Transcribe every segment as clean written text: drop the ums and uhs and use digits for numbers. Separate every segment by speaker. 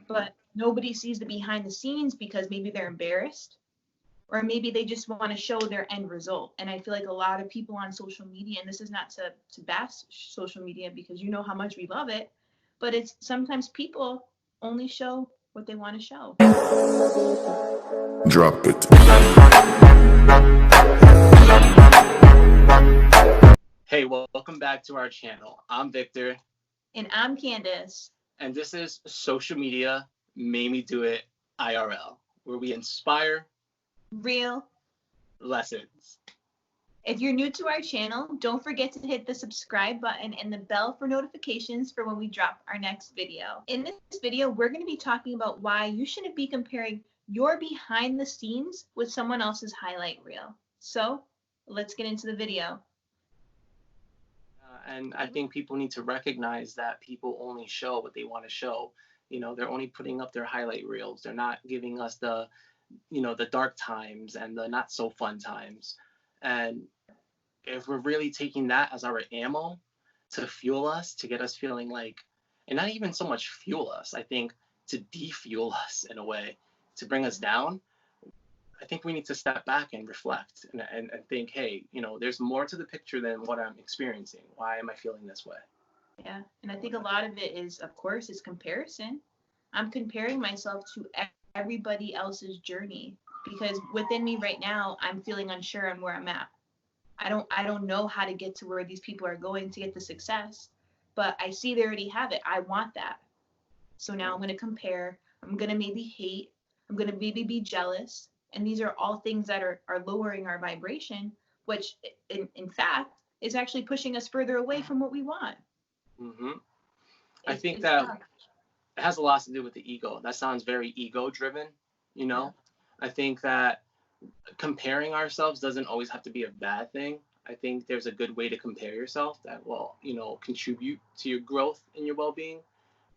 Speaker 1: but nobody sees the behind the scenes because maybe they're embarrassed, or maybe they just want to show their end result. And I feel like a lot of people on social media, and this is not to bash social media because you know how much we love it, but it's sometimes people only show what they want to show.
Speaker 2: Drop it.
Speaker 3: Hey, welcome back to our channel. I'm Victor,
Speaker 1: And I'm Candace.
Speaker 3: and this is Social Media Made Me Do It IRL, where we inspire
Speaker 1: Real.
Speaker 3: lessons.
Speaker 1: If you're new to our channel, don't forget to hit the subscribe button and the bell for notifications for when we drop our next video. In this video, we're going to be talking about why you shouldn't be comparing your behind the scenes with someone else's highlight reel. So let's get into the video.
Speaker 3: And I think people need to recognize that people only show what they want to show. You know, they're only putting up their highlight reels. They're not giving us the dark times and the not so fun times. And if we're really taking that as our ammo to fuel us, to get us feeling like, and not even so much fuel us, I think to defuel us in a way, to bring us down, I think we need to step back and reflect and think, hey, there's more to the picture than what I'm experiencing. Why am I feeling this way?
Speaker 1: Yeah, and I think a lot of it is, of course, is comparison. I'm comparing myself to everybody else's journey because within me right now, I'm feeling unsure on where I'm at. I don't know how to get to where these people are going to get the success, but I see they already have it. I want that. So now I'm going to compare. I'm going to maybe hate. I'm going to maybe be jealous. And these are all things that are lowering our vibration, which in fact is actually pushing us further away from what we want.
Speaker 3: Mm-hmm. I think
Speaker 1: It's
Speaker 3: that
Speaker 1: tough.
Speaker 3: it has a lot to do with the ego. That sounds very ego driven, you know? I think that comparing ourselves doesn't always have to be a bad thing. I think there's a good way to compare yourself that will, contribute to your growth and your well-being.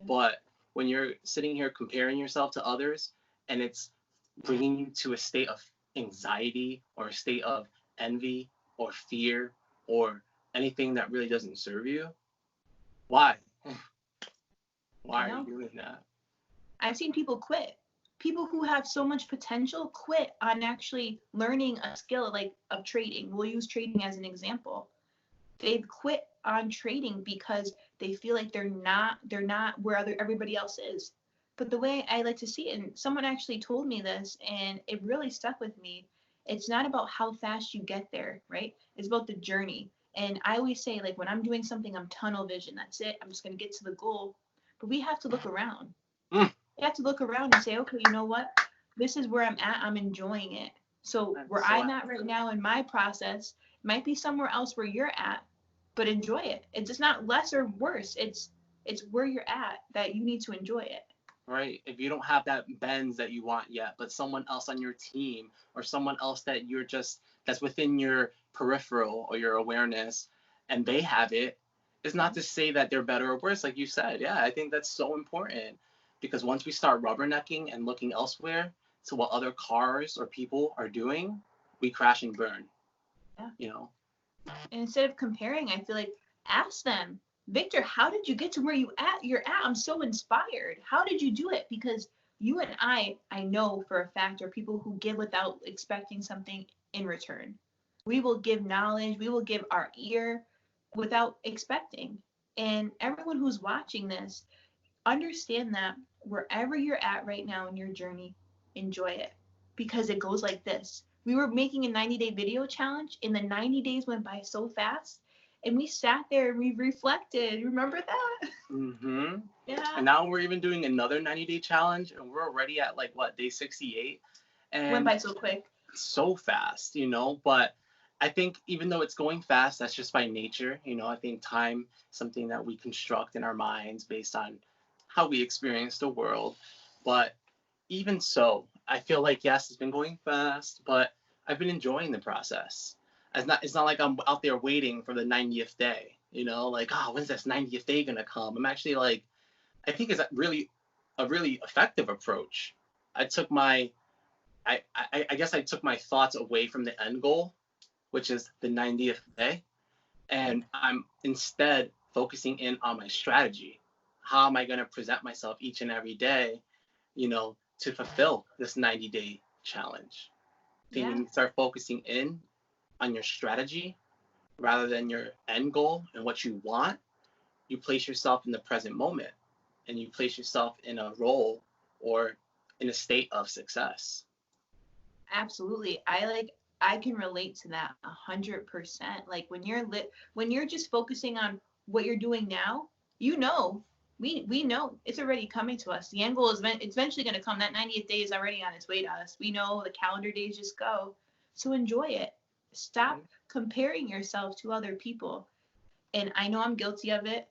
Speaker 3: But when you're sitting here comparing yourself to others and it's bringing you to a state of anxiety or a state of envy or fear or anything that really doesn't serve you, why? Why are you doing that?
Speaker 1: I've seen people quit. People who have so much potential quit on actually learning a skill like of trading. We'll use trading as an example. They've quit on trading because they feel like they're not where everybody else is. But the way I like to see it, and someone actually told me this, and it really stuck with me. It's not about how fast you get there, right? It's about the journey. And I always say, like, when I'm doing something, I'm tunnel vision. That's it. I'm just going to get to the goal. But we have to look around.
Speaker 3: Mm.
Speaker 1: We have to look around and say, okay, you know what? This is where I'm at. I'm enjoying it. So where I'm at right now in my process might be somewhere else where you're at, but enjoy it. It's just not less or worse. It's where you're at that you need to enjoy it.
Speaker 3: Right? If you don't have that Benz that you want yet, but someone else on your team or someone else that that's within your peripheral or your awareness and they have it, it's not to say that they're better or worse, like you said. Yeah, I think that's so important because once we start rubbernecking and looking elsewhere to what other cars or people are doing, we crash and burn.
Speaker 1: Yeah. And instead of comparing, I feel like ask them, Victor, how did you get to where you're at? I'm so inspired. How did you do it? Because you and I know for a fact, are people who give without expecting something in return. We will give knowledge, we will give our ear without expecting. And everyone who's watching this, understand that wherever you're at right now in your journey, enjoy it. Because it goes like this. We were making a 90-day video challenge, and the 90 days went by so fast. And we sat there and we reflected. Remember that?
Speaker 3: Mm-hmm.
Speaker 1: Yeah.
Speaker 3: And now we're even doing another 90-day challenge, and we're already at day 68. And
Speaker 1: went by so quick.
Speaker 3: So fast, But I think even though it's going fast, that's just by nature. I think time is something that we construct in our minds based on how we experience the world. But even so, I feel like, yes, it's been going fast, but I've been enjoying the process. It's not like I'm out there waiting for the 90th day, like, oh, when's this 90th day gonna come? I'm actually like, I think it's a really effective approach. I took my I guess I took my thoughts away from the end goal, which is the 90th day, and I'm instead focusing in on my strategy. How am I going to present myself each and every day to fulfill this 90-day challenge. I think when
Speaker 1: Yeah,
Speaker 3: you start focusing in on your strategy rather than your end goal and what you want, you place yourself in the present moment and you place yourself in a role or in a state of success.
Speaker 1: absolutely. I can relate to that 100%. Like when you're just focusing on what you're doing now, you know, we know it's already coming to us. The end goal is it's eventually going to come. That 90th day is already on its way to us. We know the calendar days just go. So enjoy it. Stop comparing yourself to other people. And I know I'm guilty of it.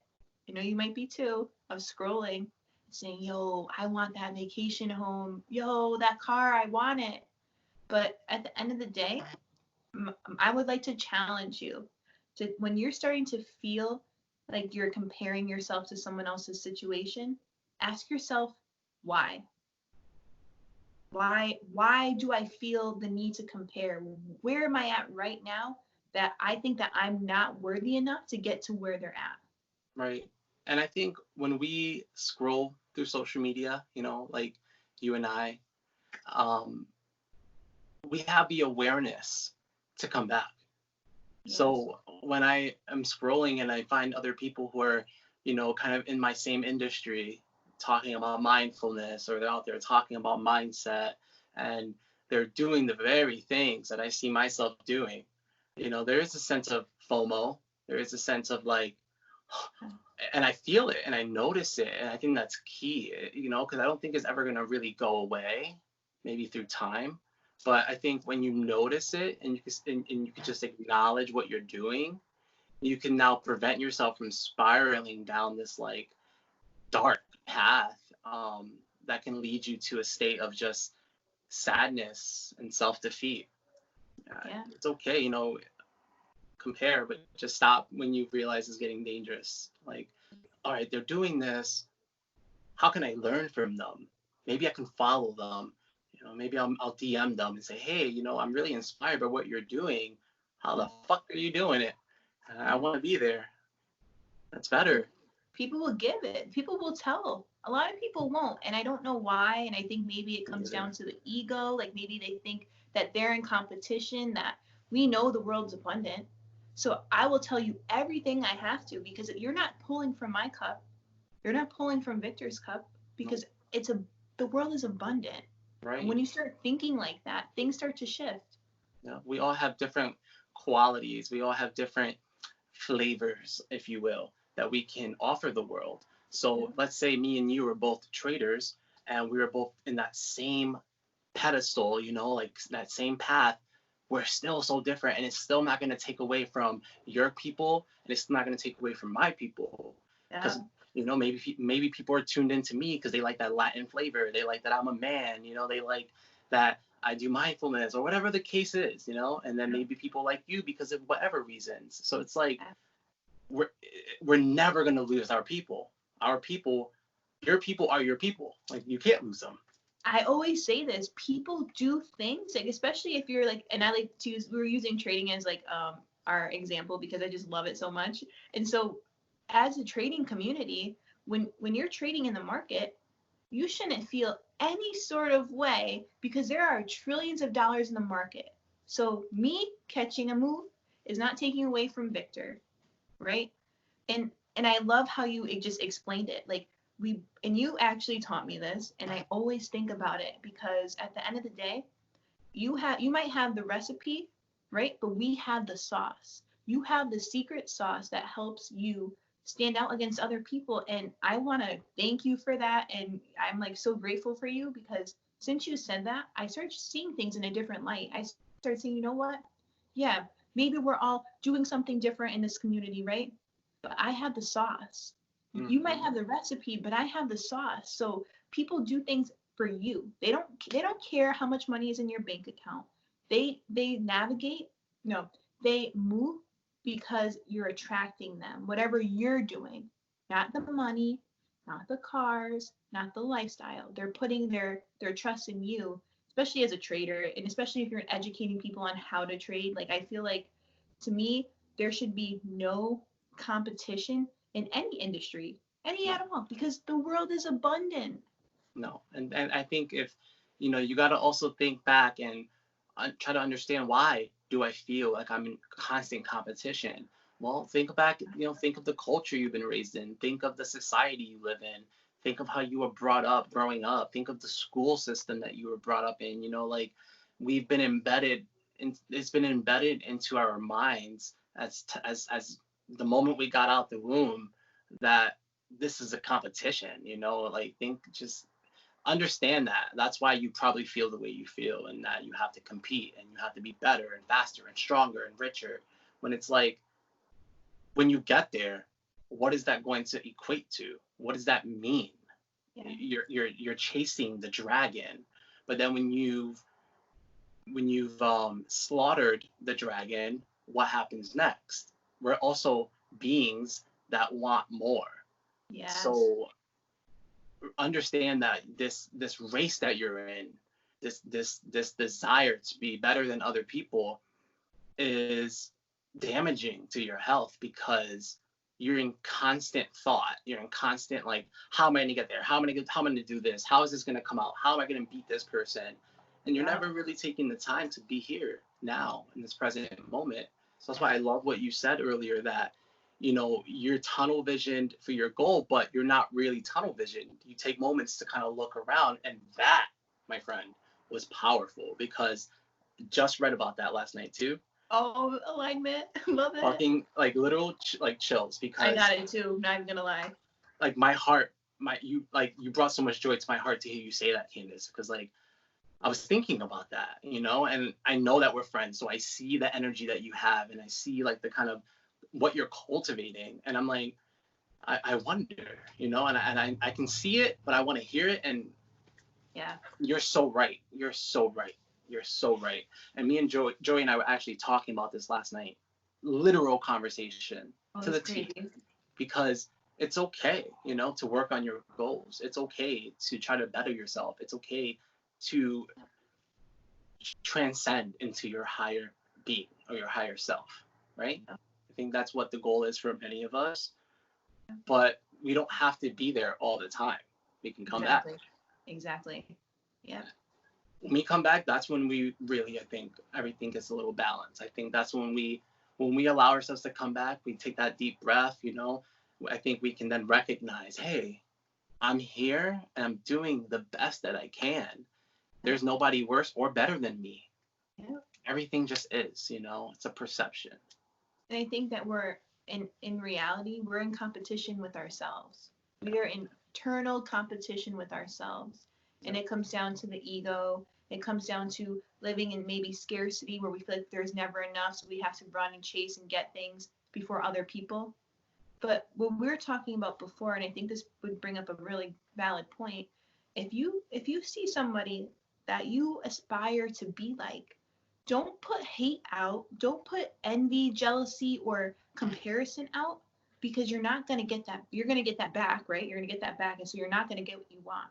Speaker 1: I know you might be too, of scrolling, saying, yo, I want that vacation home. Yo, that car, I want it. But at the end of the day, I would like to challenge you to, when you're starting to feel like you're comparing yourself to someone else's situation, ask yourself why. Why do I feel the need to compare? Where am I at right now that I think that I'm not worthy enough to get to where they're at?
Speaker 3: Right. And I think when we scroll through social media, like you and I, um, we have the awareness to come back.
Speaker 1: Yes.
Speaker 3: So when I am scrolling and I find other people who are, kind of in my same industry talking about mindfulness, or they're out there talking about mindset, and they're doing the very things that I see myself doing, there is a sense of FOMO. There is a sense of like, and I feel it and I notice it. And I think that's key, because I don't think it's ever going to really go away, maybe through time. But I think when you notice it and you can just acknowledge what you're doing, you can now prevent yourself from spiraling down this like dark path, that can lead you to a state of just sadness and self-defeat.
Speaker 1: Yeah.
Speaker 3: It's okay, compare, but just stop when you realize it's getting dangerous. Like, all right, they're doing this. How can I learn from them? Maybe I can follow them. Maybe I'll DM them and say, hey, I'm really inspired by what you're doing. How the fuck are you doing it? I
Speaker 1: Yeah.
Speaker 3: want to be there. That's
Speaker 1: And
Speaker 3: better.
Speaker 1: people will give it. People will tell. A lot of people won't. And I don't know why. And I think maybe it
Speaker 3: Me
Speaker 1: comes
Speaker 3: either.
Speaker 1: down to the ego. Like maybe they think that they're in competition, that we know the world's abundant. So I will tell you everything I have to because you're not pulling from my cup. You're not pulling from Victor's cup
Speaker 3: Nope.
Speaker 1: because the world is abundant. And
Speaker 3: Right.
Speaker 1: when you start thinking like that, things start to shift.
Speaker 3: Yeah. We all have different qualities. We all have different flavors, if you will, that we can offer the world.
Speaker 1: Yeah.
Speaker 3: So let's say me and you were both traders and we were both in that same pedestal, like that same path. We're still so different, and it's still not going to take away from your people, and it's not going to take away from my people,
Speaker 1: Yeah.
Speaker 3: because maybe people are tuned into me because they like that Latin flavor, they like that I'm a man, they like that I do mindfulness or whatever the case is, and then maybe people like you because of whatever reasons. So it's like we're we're never going to lose our people. Our people, your people are your people. Like you can't lose them.
Speaker 1: I always say this, people do things, like especially if you're like, and I like to use, we were using trading as like our example because I just love it so much. And so as a trading community, when you're trading in the market, you shouldn't feel any sort of way because there are trillions of dollars in the market. So me catching a move is not taking away from Victor, right? And I love how you just explained it. Like and you actually taught me this, and I always think about it because at the end of the day, you might have the recipe, right? But we have the sauce. You have the secret sauce that helps you stand out against other people, and I want to thank you for that. And I'm like so grateful for you because since you said that, I started seeing things in a different light. I started saying, you know what? Yeah, maybe we're all doing something different in this community, right? But I have the sauce. You might
Speaker 3: Mm-hmm.
Speaker 1: have the recipe, but I have the sauce. So people do things for you. They don't care how much money is in your bank account. They navigate, no, they move because you're attracting them. Whatever you're doing, not the money, not the cars, not the lifestyle. They're putting their trust in you, especially as a trader, and especially if you're educating people on how to trade. Like I feel like to me, there should be no competition in any industry, any
Speaker 3: No.
Speaker 1: at all, because the world is abundant.
Speaker 3: No. And I think if, you got to also think back and try to understand, why do I feel like I'm in constant competition? Well, think back, think of the culture you've been raised in, think of the society you live in, think of how you were brought up growing up, think of the school system that you were brought up in, like we've been embedded it's been embedded into our minds as the moment we got out the womb, that this is a competition, like just understand that. That's why you probably feel the way you feel, and that you have to compete and you have to be better and faster and stronger and richer. When it's like, when you get there, what is that going to equate to? What does that mean? Yeah. You're chasing the dragon, but then when you've slaughtered the dragon, what happens next? We're also beings that want more.
Speaker 1: Yes.
Speaker 3: So understand that this race that you're in, this desire to be better than other people, is damaging to your health, because you're in constant thought. You're in constant, like, how am I gonna get there? How am I gonna do this? How is this gonna come out? How am I gonna beat this person? And you're never really taking the time to be here now in this present moment. So that's why I love what you said earlier, that you're tunnel visioned for your goal, but you're not really tunnel visioned. You take moments to kind of look around, and that, my friend, was powerful, because just read about that last night too.
Speaker 1: Oh, alignment. Love it.
Speaker 3: Fucking like literal chills, because
Speaker 1: I got it too, not even gonna lie.
Speaker 3: Like my heart, you brought so much joy to my heart to hear you say that, Candace, because like I was thinking about that, and I know that we're friends, so I see the energy that you have, and I see like the kind of what you're cultivating, and I'm like, I wonder, and I can see it, but I want to hear it. And
Speaker 1: yeah,
Speaker 3: you're so right. You're so right. You're so right. And me and Joey and I were actually talking about this last night. Literal conversation to the T. Because it's okay, to work on your goals. It's okay to try to better yourself. It's okay to transcend into your higher being or your higher self, right? I think that's what the goal is for many of us. But we don't have to be there all the time. We can come back.
Speaker 1: Exactly. Yeah.
Speaker 3: When we come back, that's when we really, I think, everything gets a little balanced. I think that's when we allow ourselves to come back, we take that deep breath, I think we can then recognize, hey, I'm here and I'm doing the best that I can. There's nobody worse or better than me. Yeah. Everything just is, it's a perception.
Speaker 1: And I think that we're in reality, we're in competition with ourselves. We are in internal competition with ourselves. And it comes down to the ego. It comes down to living in maybe scarcity, where we feel like there's never enough, so we have to run and chase and get things before other people. But what we were talking about before, and I think this would bring up a really valid point, if you see somebody that you aspire to be like, don't put hate out, don't put envy, jealousy, or comparison out, because you're not going to get that. You're going to get that back, right? You're going to get that back, and so you're not going to get what you want.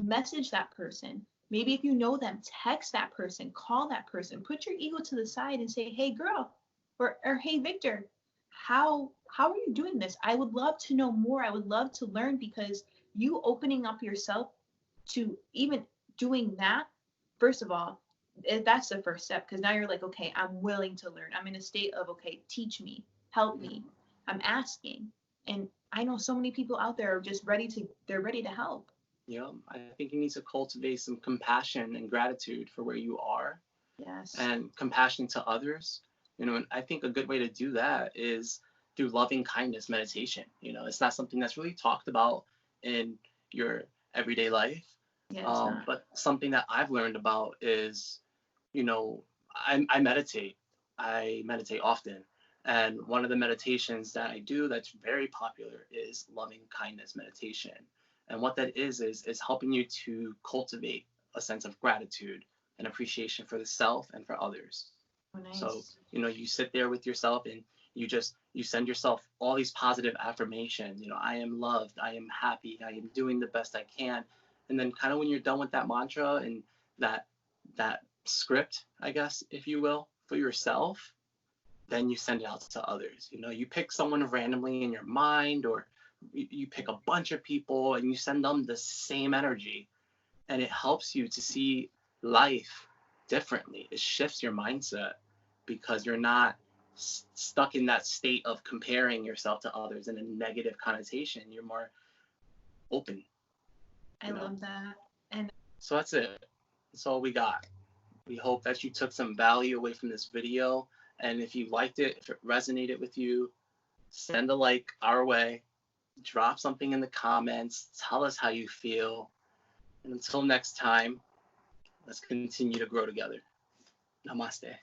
Speaker 1: Message that person. Maybe if you know them, text that person, call that person, put your ego to the side and say, hey girl, or hey Victor, how are you doing this? I would love to know more. I would love to learn, because you opening up yourself to even doing that, first of all, that's the first step, because now you're like, okay, I'm willing to learn. I'm in a state of, okay, teach me, help me. I'm asking. And I know so many people out there are just ready to help.
Speaker 3: Yeah, I think you need to cultivate some compassion and gratitude for where you are.
Speaker 1: Yes.
Speaker 3: And compassion to others. And I think a good way to do that is through loving kindness meditation. It's not something that's really talked about in your everyday life. Yeah, but something that I've learned about is, I meditate. I meditate often. And one of the meditations that I do that's very popular is loving kindness meditation. And what that is helping you to cultivate a sense of gratitude and appreciation for the self and for others. Oh, nice. So, you sit there with yourself and you send yourself all these positive affirmations. I am loved, I am happy, I am doing the best I can. And then kind of when you're done with that mantra and that script, I guess, if you will, for yourself, then you send it out to others. You pick someone randomly in your mind, or you pick a bunch of people and you send them the same energy. and it helps you to see life differently. It shifts your mindset because you're not stuck in that state of comparing yourself to others in a negative connotation. You're more open.
Speaker 1: I love that. And
Speaker 3: so that's it. That's all we got. We hope that you took some value away from this video. And if you liked it, if it resonated with you, send a like our way. Drop something in the comments. Tell us how you feel. And until next time, let's continue to grow together. Namaste.